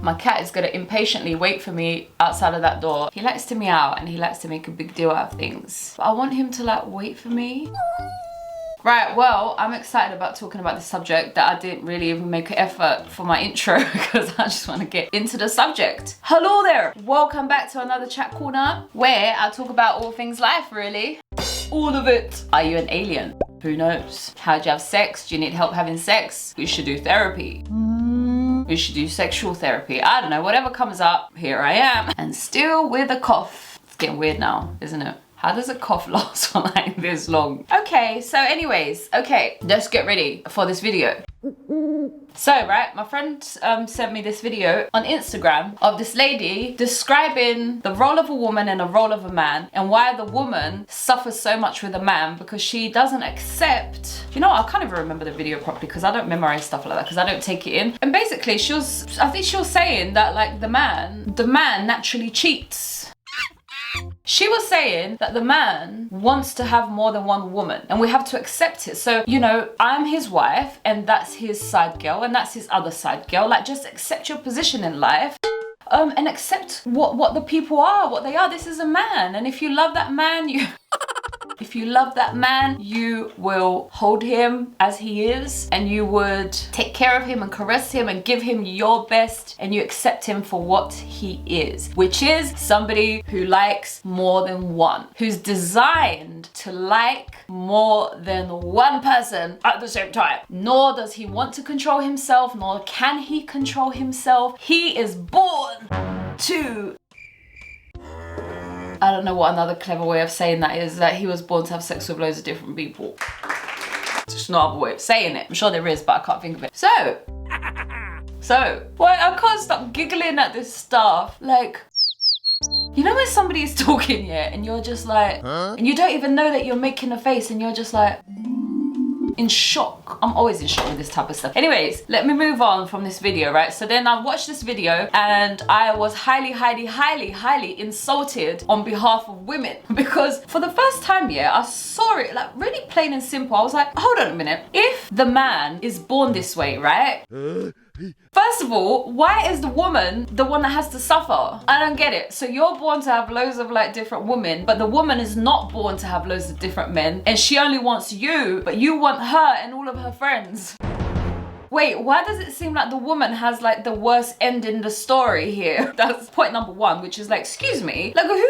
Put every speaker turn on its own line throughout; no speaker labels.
My cat is gonna impatiently wait for me outside of that door. He likes to meow and he likes to make a big deal out of things. But I want him to like wait for me. Right, well, I'm excited about talking about this subject that I didn't really even make an effort for my intro because I just want to get into the subject. Hello there! Welcome back to another chat corner where I talk about all things life, really. All of it. Are you an alien? Who knows? How do you have sex? Do you need help having sex? We should do therapy. We should do sexual therapy. I don't know, whatever comes up, here I am. And still with a cough. It's getting weird now, isn't it? How does a cough last for like this long? Okay, so anyways, let's get ready for this video. So, right, my friend sent me this video on Instagram of this lady describing the role of a woman and the role of a man and why the woman suffers so much with a man because she doesn't accept, you know, I can't even remember the video properly because I don't memorize stuff like that because I don't take it in. And basically I think she was saying that like the man naturally cheats. She was saying that the man wants to have more than one woman and we have to accept it. So, you know, I'm his wife and that's his side girl and that's his other side girl. Like, just accept your position in life and accept what the people are, what they are. This is a man. And if you love that man, if you love that man, you will hold him as he is and you would take care of him and caress him and give him your best and you accept him for what he is, which is somebody who likes more than one, who's designed to like more than one person at the same time. Nor does he want to control himself, nor can he control himself. He is born to... I don't know what another clever way of saying that is, that he was born to have sex with loads of different people. There's no other way of saying it. I'm sure there is, but I can't think of it. So, well, I can't stop giggling at this stuff. Like, you know when somebody's talking, yeah, and you're just like, and you don't even know that you're making a face and you're just like, in shock. I'm always in shock with this type of stuff. Anyways, let me move on from this video, right? So then I watched this video and I was highly insulted on behalf of women because for the first time, yeah, I saw it like really plain and simple. I was like, hold on a minute. If the man is born this way, right? First of all, why is the woman the one that has to suffer? I don't get it. So you're born to have loads of like different women, but the woman is not born to have loads of different men and she only wants you, but you want her and all of her friends. Wait, why does it seem like the woman has like the worst end in the story here? That's point number one, which is like, excuse me, like who?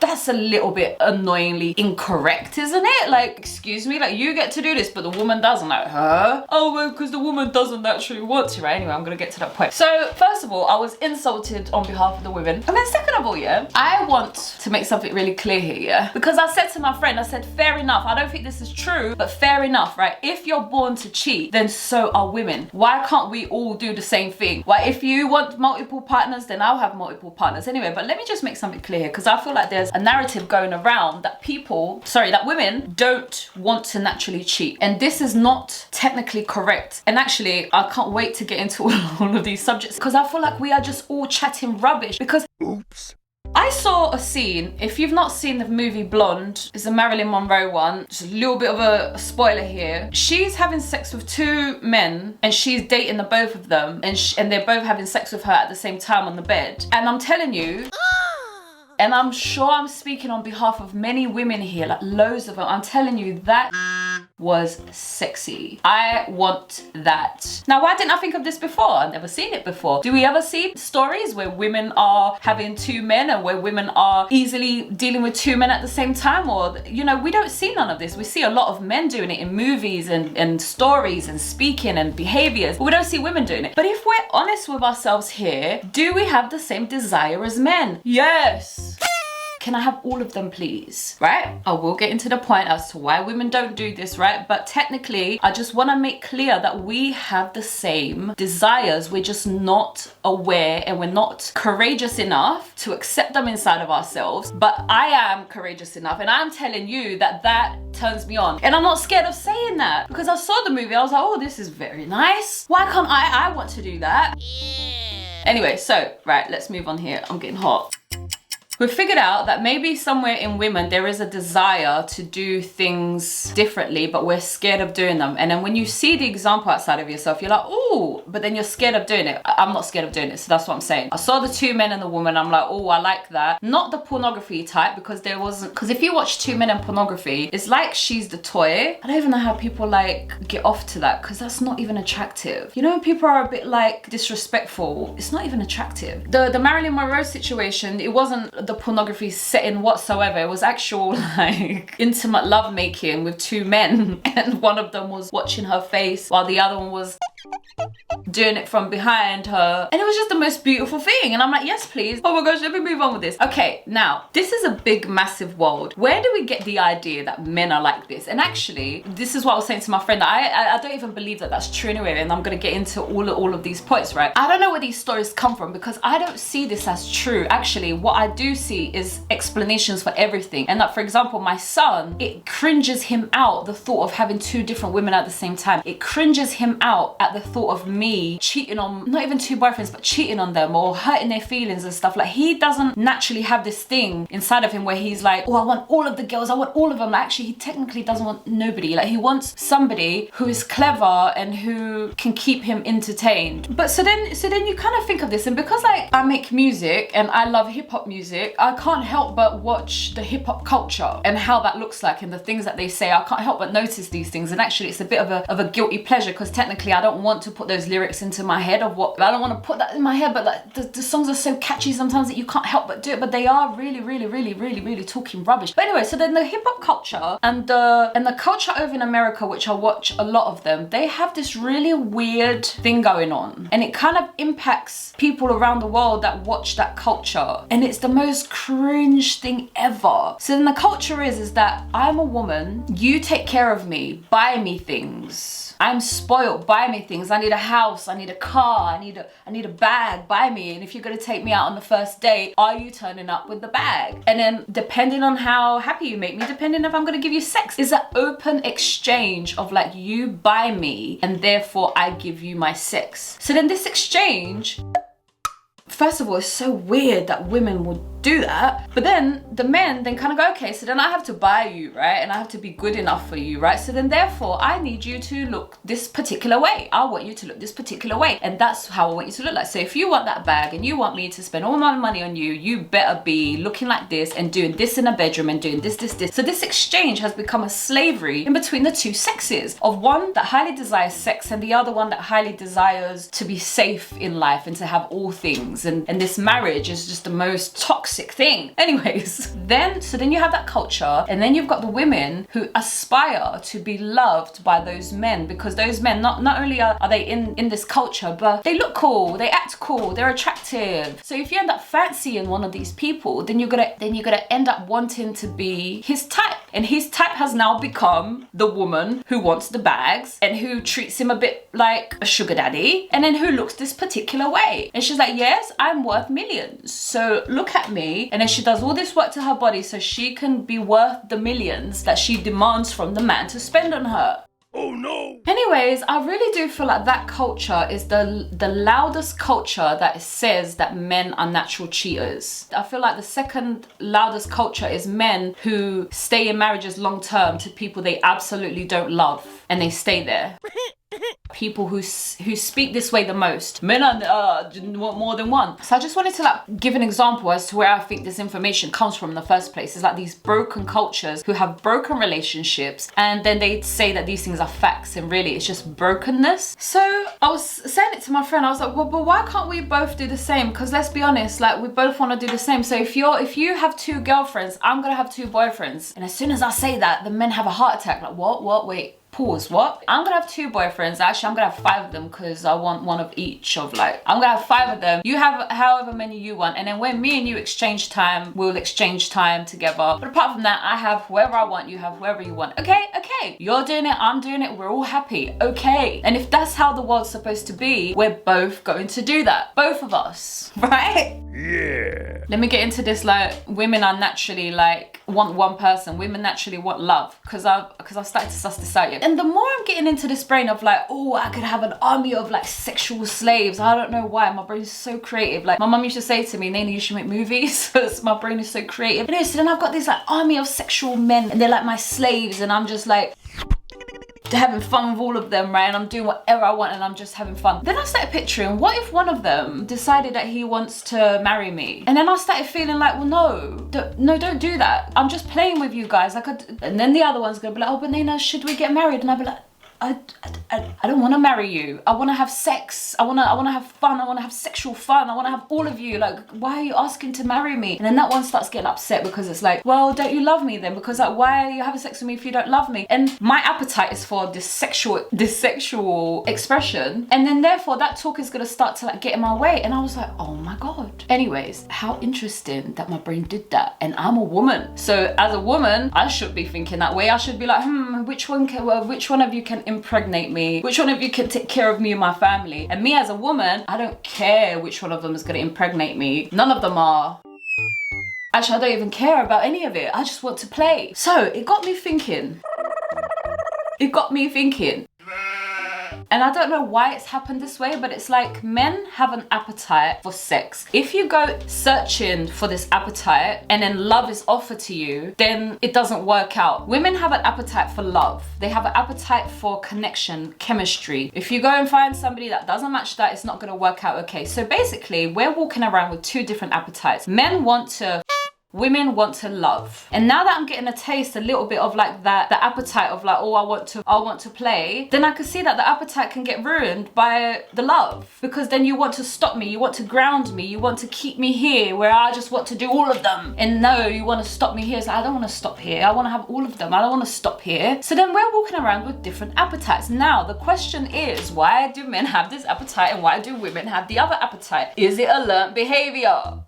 That's a little bit annoyingly incorrect, isn't it? Like, excuse me, like you get to do this, but the woman doesn't. Like, huh? Oh, well, because the woman doesn't actually want to, right? Anyway, I'm gonna get to that point. So, first of all, I was insulted on behalf of the women. And then second of all, yeah, I want to make something really clear here, yeah? Because I said to my friend, I said, fair enough. I don't think this is true, but fair enough, right? If you're born to cheat, then so are women. Why can't we all do the same thing? Why, if you want multiple partners, then I'll have multiple partners. Anyway, but let me just make something clear here, because I feel like there's a narrative going around that that women don't want to naturally cheat. And this is not technically correct. And actually, I can't wait to get into all of these subjects because I feel like we are just all chatting rubbish because... Oops. I saw a scene, if you've not seen the movie Blonde, it's a Marilyn Monroe one, just a little bit of a spoiler here. She's having sex with two men and she's dating the both of them and they're both having sex with her at the same time on the bed. And I'm telling you, and I'm sure I'm speaking on behalf of many women here, like loads of them. I'm telling you, that was sexy. I want that. Now, why didn't I think of this before? I've never seen it before. Do we ever see stories where women are having two men and where women are easily dealing with two men at the same time? Or, you know, we don't see none of this. We see a lot of men doing it in movies and stories and speaking and behaviors, but we don't see women doing it. But if we're honest with ourselves here, do we have the same desire as men? Yes. Can I have all of them, please? Right? I will get into the point as to why women don't do this, right? But technically, I just want to make clear that we have the same desires. We're just not aware and we're not courageous enough to accept them inside of ourselves. But I am courageous enough and I'm telling you that that turns me on. And I'm not scared of saying that because I saw the movie. I was like, oh, this is very nice. Why can't I want to do that? Yeah. Anyway, so, right, let's move on here. I'm getting hot. We've figured out that maybe somewhere in women there is a desire to do things differently, but we're scared of doing them. And then when you see the example outside of yourself, you're like, oh, but then you're scared of doing it. I'm not scared of doing it, so that's what I'm saying. I saw the two men and the woman, I'm like, oh, I like that. Not the pornography type, because there wasn't, because if you watch two men and pornography, it's like she's the toy. I don't even know how people like get off to that, because that's not even attractive. You know, when people are a bit like disrespectful, it's not even attractive. The Marilyn Monroe situation, it wasn't the pornography setting whatsoever. It was actual like intimate lovemaking with two men, and one of them was watching her face while the other one was doing it from behind her, and it was just the most beautiful thing. And I'm like, yes please, oh my gosh, let me move on with this. Okay, now this is a big massive world. Where do we get the idea that men are like this? And actually, this is what I was saying to my friend, that I don't even believe that that's true anyway, and I'm gonna get into all of these points, right? I don't know where these stories come from, because I don't see this as true. Actually, what I do see is explanations for everything. And that, for example, my son, it cringes him out, the thought of having two different women at the same time. It cringes him out at the thought of me cheating on, not even two boyfriends, but cheating on them or hurting their feelings and stuff. Like, he doesn't naturally have this thing inside of him where he's like, oh, I want all of the girls, I want all of them. Like, actually, he technically doesn't want nobody. Like, he wants somebody who is clever and who can keep him entertained. But so then you kind of think of this, and because like I make music and I love hip-hop music, I can't help but watch the hip-hop culture and how that looks like and the things that they say. I can't help but notice these things, and actually it's a bit of a guilty pleasure, because technically I don't want to put those lyrics into my head of what, I don't want to put that in my head, but like the songs are so catchy sometimes that you can't help but do it, but they are really talking rubbish. But anyway, so then the hip-hop culture and the culture over in America, which I watch a lot of them, they have this really weird thing going on, and it kind of impacts people around the world that watch that culture, and it's the most cringe thing ever. So then the culture is that I'm a woman, you take care of me, buy me things. I'm spoiled, buy me things. I need a house, I need a car, I need a bag, buy me. And if you're gonna take me out on the first date, are you turning up with the bag? And then depending on how happy you make me, depending if I'm gonna give you sex, is an open exchange of like, you buy me and therefore I give you my sex. So then this exchange, first of all, it's so weird that women would do that, but then the men then kind of go, okay, so then I have to buy you, right? And I have to be good enough for you, right? So then therefore I need you to look this particular way. I want you to look this particular way, and that's how I want you to look like. So if you want that bag and you want me to spend all my money on you, you better be looking like this and doing this in a bedroom and doing this. So this exchange has become a slavery in between the two sexes, of one that highly desires sex and the other one that highly desires to be safe in life and to have all things. And this marriage is just the most toxic thing. Anyways, so then you have that culture, and then you've got the women who aspire to be loved by those men, because those men not only are they in this culture, but they look cool, they act cool, they're attractive. So if you end up fancying one of these people, then you're gonna end up wanting to be his type, and his type has now become the woman who wants the bags and who treats him a bit like a sugar daddy, and then who looks this particular way. And she's like, yes, I'm worth millions, so look at me. And then she does all this work to her body so she can be worth the millions that she demands from the man to spend on her. Oh no! Anyways, I really do feel like that culture is the loudest culture that says that men are natural cheaters. I feel like the second loudest culture is men who stay in marriages long term to people they absolutely don't love, and they stay there. People who speak this way the most. Men want more than one. So I just wanted to like give an example as to where I think this information comes from in the first place. It's like these broken cultures who have broken relationships, and then they say that these things are facts, and really it's just brokenness. So I was saying it to my friend, I was like, well, but why can't we both do the same? Because let's be honest, like, we both want to do the same. So if you have two girlfriends, I'm gonna have two boyfriends. And as soon as I say that, the men have a heart attack. Like, what, wait. Pause, what? I'm gonna have two boyfriends. Actually, I'm gonna have 5 of them, because I want one of each of like, I'm gonna have 5 of them. You have however many you want. And then when me and you exchange time, we'll exchange time together. But apart from that, I have whoever I want, you have whoever you want. Okay. You're doing it, I'm doing it, we're all happy. Okay. And if that's how the world's supposed to be, we're both going to do that. Both of us, right? Yeah. Let me get into this, like, women are naturally like want one person. Women naturally want love, because I've started to suss this out. And the more I'm getting into this brain of like, oh, I could have an army of like sexual slaves. I don't know why. My brain is so creative. Like my mum used to say to me, Nayna, you should make movies. Because my brain is so creative. Anyway, so then I've got this like army of sexual men, and they're like my slaves, and I'm just like having fun with all of them, right? And I'm doing whatever I want, and I'm just having fun. Then I started picturing, what if one of them decided that he wants to marry me? And then I started feeling like, well, no, don't do that. I'm just playing with you guys. Like, and then the other one's gonna be like, oh, but Nayna, should we get married? And I'd be like, I don't want to marry you. I want to have sex. I want to have fun. I want to have sexual fun. I want to have all of you. Like, why are you asking to marry me? And then that one starts getting upset because it's like, well, don't you love me then? Because like, why are you having sex with me if you don't love me? And my appetite is for this sexual expression. And then therefore that talk is going to start to like get in my way. And I was like, oh my God. Anyways, how interesting that my brain did that. And I'm a woman. So as a woman, I should be thinking that way. I should be like, which one of you can impregnate me? Which one of you can take care of me and my family? And me as a woman, I don't care which one of them is going to impregnate me. None of them are. Actually, I don't even care about any of it. I just want to play. So it got me thinking. And I don't know why it's happened this way, but it's like men have an appetite for sex. If you go searching for this appetite and then love is offered to you, then it doesn't work out. Women have an appetite for love. They have an appetite for connection, chemistry. If you go and find somebody that doesn't match that, it's not going to work out okay. So basically, we're walking around with two different appetites. Men want to, women want to love. And now that I'm getting a taste, a little bit of like that, the appetite of like, oh, I want to play, then I can see that the appetite can get ruined by the love. Because then you want to stop me, you want to ground me, you want to keep me here where I just want to do all of them. And no, you want to stop me here. It's like, I don't want to stop here. I want to have all of them. I don't want to stop here. So then we're walking around with different appetites. Now, the question is, why do men have this appetite and why do women have the other appetite? Is it a learned behavior?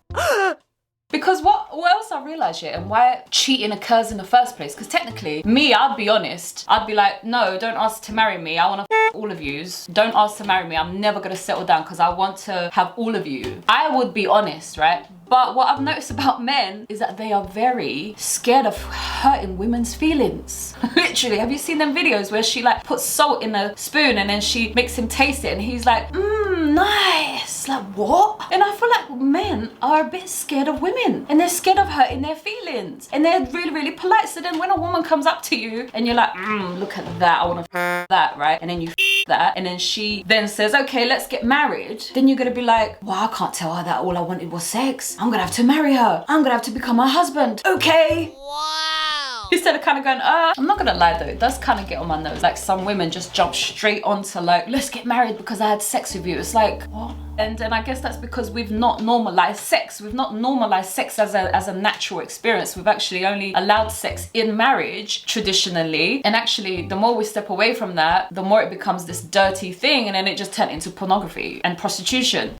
Because what else I realised yet, and why cheating occurs in the first place? Because technically, me, I'd be honest. I'd be like, no, don't ask to marry me. I want to all of yous. Don't ask to marry me. I'm never going to settle down because I want to have all of you. I would be honest, right? But what I've noticed about men is that they are very scared of hurting women's feelings. Literally, have you seen them videos where she like puts salt in a spoon and then she makes him taste it and he's like, nice. Like, what? And I feel like men are a bit scared of women and they're scared of hurting their feelings and they're really, really polite. So then when a woman comes up to you and you're like, look at that, I want to that, right? And then you that and then she then says, okay, let's get married. Then you're going to be like, well, I can't tell her that all I wanted was sex. I'm gonna have to marry her. I'm gonna have to become her husband. Okay. Wow. Instead of kind of going, I'm not gonna lie though, it does kind of get on my nerves. Like some women just jump straight onto like, let's get married because I had sex with you. It's like, what? And I guess that's because we've not normalized sex. We've not normalized sex as a natural experience. We've actually only allowed sex in marriage traditionally. And actually, the more we step away from that, the more it becomes this dirty thing. And then it just turned into pornography and prostitution.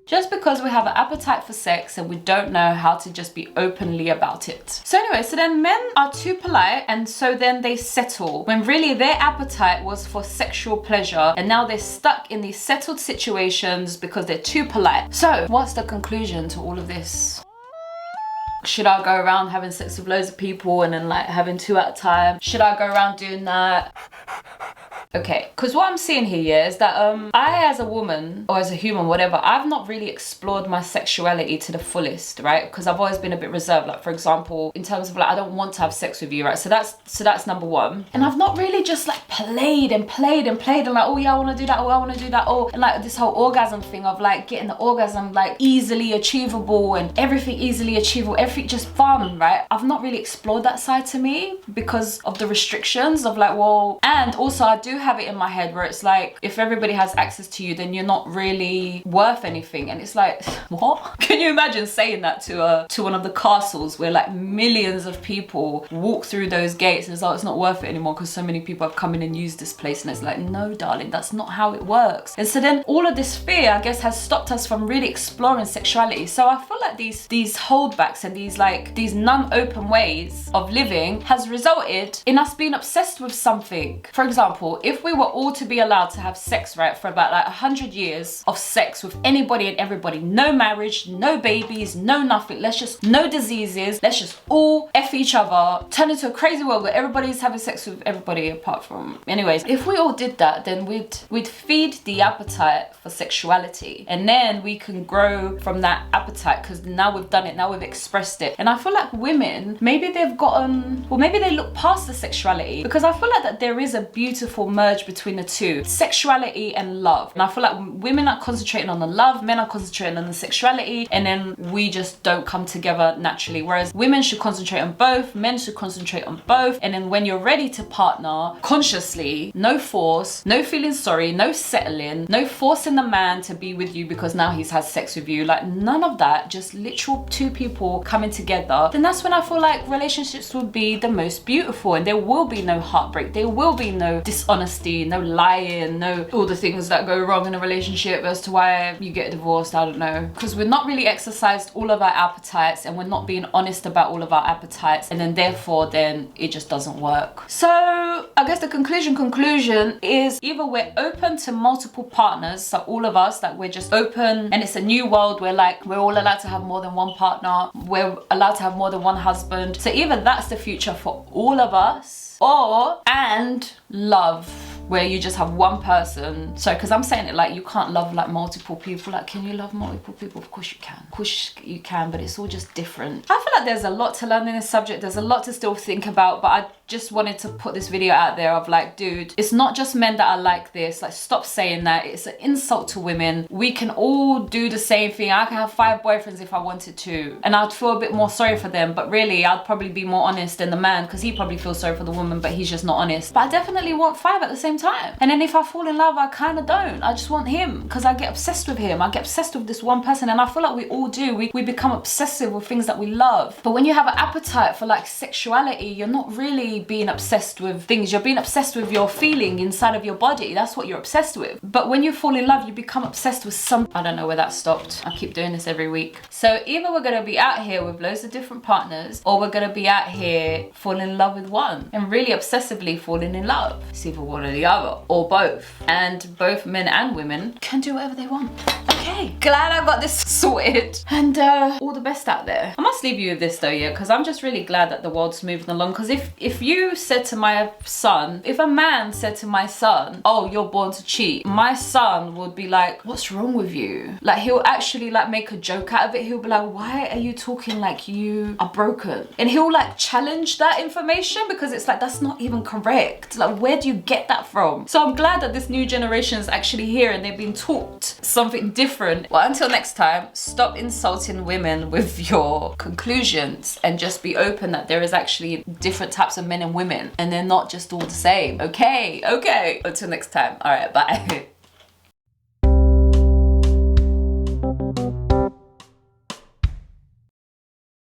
Just because we have an appetite for sex and we don't know how to just be openly about it. So anyway, so then men are too polite and so then they settle when really their appetite was for sexual pleasure and now they're stuck in these settled situations because they're too polite. So what's the conclusion to all of this? Should I go around having sex with loads of people and then like having two at a time? Should I go around doing that? Okay, because what I'm seeing here, yeah, is that I as a woman or as a human, whatever, I've not really explored my sexuality to the fullest, right? Because I've always been a bit reserved. Like for example, in terms of like, I don't want to have sex with you, right? So that's number one. And I've not really just like played and like, oh yeah, I want to do that, oh I want to do that, oh, and like this whole orgasm thing of like getting the orgasm like easily achievable and everything easily achievable, everything just fun, right? I've not really explored that side to me because of the restrictions of like, well, and also I do have it in my head where it's like, if everybody has access to you, then you're not really worth anything. And it's like, what? Can you imagine saying that to one of the castles where like millions of people walk through those gates and it's like, it's not worth it anymore because so many people have come in and used this place. And it's like, no darling, that's not how it works. And so then all of this fear, I guess, has stopped us from really exploring sexuality. So I feel like these holdbacks and these non-open ways of living has resulted in us being obsessed with something. For example, if if we were all to be allowed to have sex, right, for about like 100 years of sex with anybody and everybody, no marriage, no babies, no nothing, let's just, no diseases, let's just all F each other, turn into a crazy world where everybody's having sex with everybody apart from, anyways, if we all did that, then we'd feed the appetite for sexuality, and then we can grow from that appetite, because now we've done it, now we've expressed it. And I feel like women, maybe they've gotten, well, maybe they look past the sexuality, because I feel like that there is a beautiful merge between the two, sexuality and love. And I feel like women are concentrating on the love, men are concentrating on the sexuality, and then we just don't come together naturally. Whereas women should concentrate on both, men should concentrate on both, and then when you're ready to partner consciously, no force, no feeling sorry, no settling, no forcing the man to be with you because now he's had sex with you, like none of that, just literal two people coming together, then that's when I feel like relationships would be the most beautiful, and there will be no heartbreak, there will be no dishonesty, no lying, no all the things that go wrong in a relationship as to why you get divorced. I don't know, because we're not really exercised all of our appetites, and we're not being honest about all of our appetites, and then therefore then it just doesn't work. So I guess the conclusion is either we're open to multiple partners, so all of us, like we're just open, and it's a new world where like we're all allowed to have more than one partner, we're allowed to have more than one husband, so either that's the future for all of us, or and love, where you just have one person. So because I'm saying it like you can't love like multiple people, like can you love multiple people? Of course you can, of course you can, but it's all just different. I feel like there's a lot to learn in this subject, there's a lot to still think about, but I just wanted to put this video out there of like, dude, it's not just men that are like this, like stop saying that, it's an insult to women. We can all do the same thing. I can have 5 boyfriends if I wanted to, and I'd feel a bit more sorry for them, but really I'd probably be more honest than the man, because he probably feels sorry for the woman but he's just not honest. But I definitely want 5 at the same time, and then if I fall in love I kind of don't, I just want him because I get obsessed with him, I get obsessed with this one person, and I feel like we all do, we become obsessive with things that we love. But when you have an appetite for like sexuality, you're not really being obsessed with things, you're being obsessed with your feeling inside of your body, that's what you're obsessed with. But when you fall in love you become obsessed with some, I don't know where that stopped, I keep doing this every week. So either we're going to be out here with loads of different partners, or we're going to be out here falling in love with one and really obsessively falling in love. It's either one or the other, or both, and both men and women can do whatever they want. Okay, glad I got this sorted, and all the best out there. I must leave you with this though, yeah, because I'm just really glad that the world's moving along. Because if you said to my son, if a man said to my son, oh, you're born to cheat, my son would be like, what's wrong with you? Like he'll actually like make a joke out of it. He'll be like, why are you talking like you are broken? And he'll like challenge that information, because it's like, that's not even correct. Like, where do you get that from? So I'm glad that this new generation is actually here and they've been taught something different. Well, until next time, stop insulting women with your conclusions and just be open that there is actually different types of men and women, and they're not just all the same. Okay, until next time. All right, bye.